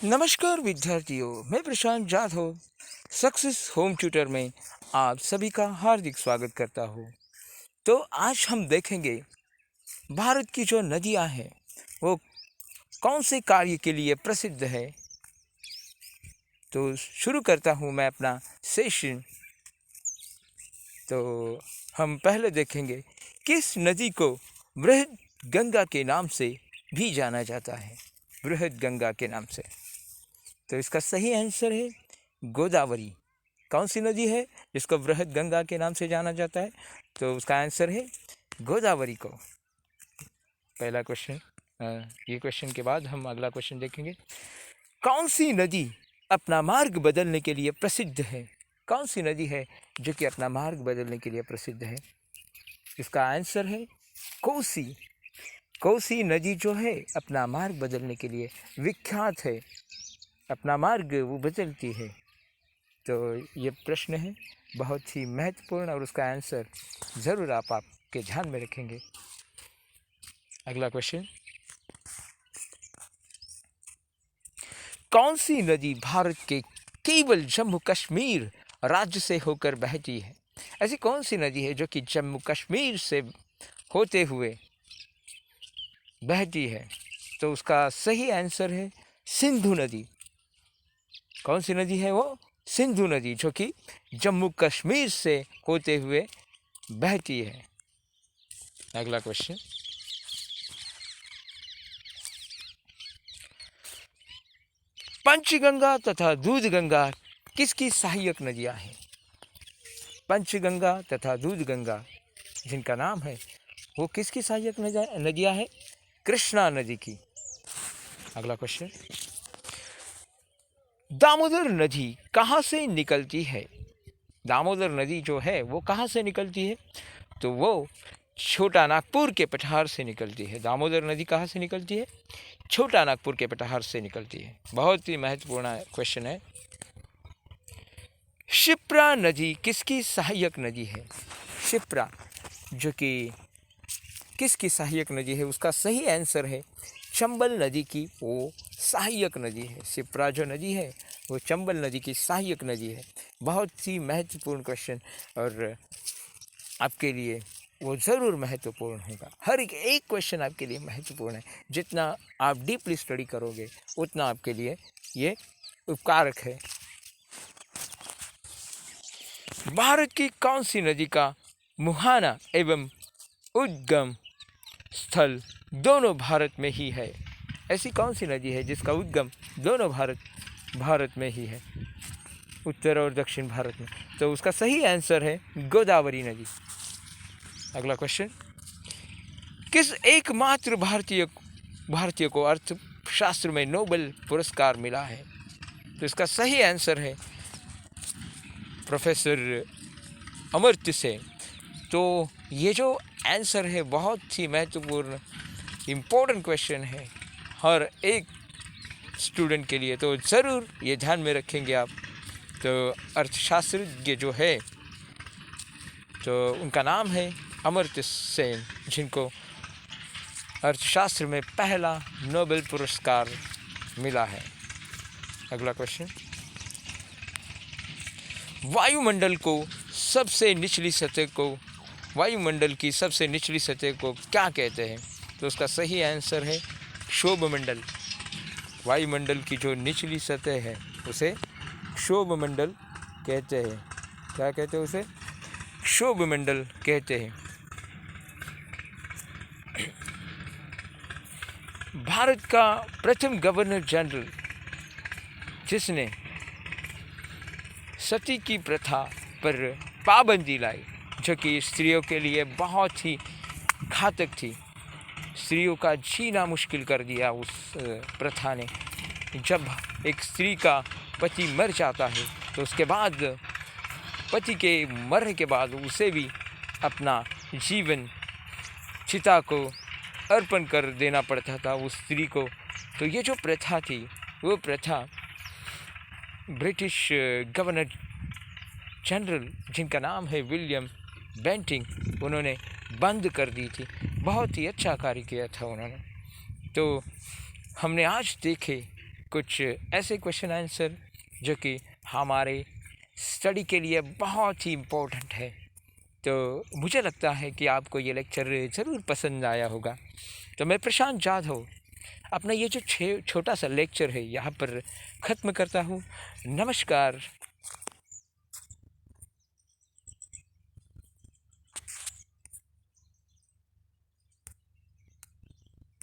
नमस्कार विद्यार्थियों, मैं Prashant Jadhav success home tutor में आप सभी का हार्दिक स्वागत करता हूँ। तो आज हम देखेंगे भारत की जो नदियाँ हैं वो कौन से कार्य के लिए प्रसिद्ध है। तो शुरू करता हूँ मैं अपना सेशन। तो हम पहले देखेंगे किस नदी को बृहद गंगा के नाम से भी जाना जाता है। बृहद गंगा के नाम से। तो इसका सही आंसर है गोदावरी। कौन सी नदी है जिसको बृहद गंगा के नाम से जाना जाता है? तो उसका आंसर है गोदावरी को। पहला क्वेश्चन। ये क्वेश्चन के बाद हम अगला क्वेश्चन देखेंगे। कौन सी नदी अपना मार्ग बदलने के लिए प्रसिद्ध है? कौन सी नदी है जो कि अपना मार्ग बदलने के लिए प्रसिद्ध है? इसका आंसर है कोसी। कोसी नदी जो है अपना मार्ग बदलने के लिए विख्यात है। अपना मार्ग वो बदलती है। तो ये प्रश्न है बहुत ही महत्वपूर्ण और उसका आंसर ज़रूर आपके ध्यान में रखेंगे। अगला क्वेश्चन। कौन सी नदी भारत के केवल जम्मू कश्मीर राज्य से होकर बहती है? ऐसी कौन सी नदी है जो कि जम्मू कश्मीर से होते हुए बहती है? तो उसका सही आंसर है सिंधु नदी। कौन सी नदी है वो? सिंधु नदी, जो कि जम्मू कश्मीर से होते हुए बहती है। अगला क्वेश्चन। पंचगंगा तथा दूधगंगा किसकी सहायक नदियां हैं? पंचगंगा तथा दूधगंगा जिनका नाम है वो किसकी सहायक नदियां हैं? कृष्णा नदी की। अगला क्वेश्चन। दामोदर नदी कहाँ से निकलती है? दामोदर नदी जो है वो कहाँ से निकलती है? तो वो छोटा नागपुर के पठार से निकलती है। दामोदर नदी कहाँ से निकलती है? छोटा नागपुर के पठार से निकलती है। बहुत ही महत्वपूर्ण क्वेश्चन है। शिप्रा नदी किसकी सहायक नदी है? शिप्रा जो कि किसकी सहायक नदी है? उसका सही आंसर है चंबल नदी की वो सहायक नदी है। शिप्रा जो नदी है वो चंबल नदी की सहायक नदी है। बहुत ही महत्वपूर्ण क्वेश्चन और आपके लिए वो ज़रूर महत्वपूर्ण होगा। हर एक क्वेश्चन आपके लिए महत्वपूर्ण है। जितना आप डीपली स्टडी करोगे उतना आपके लिए ये उपकारक है। भारत की कौन सी नदी का मुहाना एवं उद्गम स्थल दोनों भारत में ही है? ऐसी कौन सी नदी है जिसका उद्गम दोनों भारत में ही है, उत्तर और दक्षिण भारत में? तो उसका सही आंसर है गोदावरी नदी। अगला क्वेश्चन। किस एकमात्र भारतीय को अर्थशास्त्र में नोबेल पुरस्कार मिला है? तो इसका सही आंसर है प्रोफेसर अमर्त्य सेन। तो ये जो आंसर है बहुत ही महत्वपूर्ण इम्पोर्टेंट क्वेश्चन है हर एक स्टूडेंट के लिए। तो ज़रूर ये ध्यान में रखेंगे आप। तो अर्थशास्त्रज्ञ जो है तो उनका नाम है अमर्त्य सेन, जिनको अर्थशास्त्र में पहला नोबेल पुरस्कार मिला है। अगला क्वेश्चन। वायुमंडल की सबसे निचली सतह को क्या कहते हैं? तो उसका सही आंसर है क्षोभमंडल। वायुमंडल की जो निचली सतह है उसे क्षोभमंडल कहते हैं। क्या कहते हैं उसे? क्षोभमंडल कहते हैं। भारत का प्रथम गवर्नर जनरल जिसने सती की प्रथा पर पाबंदी लाई, जो कि स्त्रियों के लिए बहुत ही घातक थी, स्त्रियों का जीना मुश्किल कर दिया उस प्रथा ने। जब एक स्त्री का पति मर जाता है तो उसके बाद पति के मरने के बाद उसे भी अपना जीवन चिता को अर्पण कर देना पड़ता था उस स्त्री को। तो ये जो प्रथा थी वो प्रथा ब्रिटिश गवर्नर जनरल जिनका नाम है विलियम बेंटिंग, उन्होंने बंद कर दी थी। बहुत ही अच्छा कार्य किया था उन्होंने। तो हमने आज देखे कुछ ऐसे क्वेश्चन आंसर जो कि हमारे स्टडी के लिए बहुत ही इम्पोर्टेंट है। तो मुझे लगता है कि आपको ये लेक्चर ज़रूर पसंद आया होगा। तो मैं प्रशांत जाधव अपना ये जो छोटा सा लेक्चर है यहाँ पर ख़त्म करता हूँ। नमस्कार।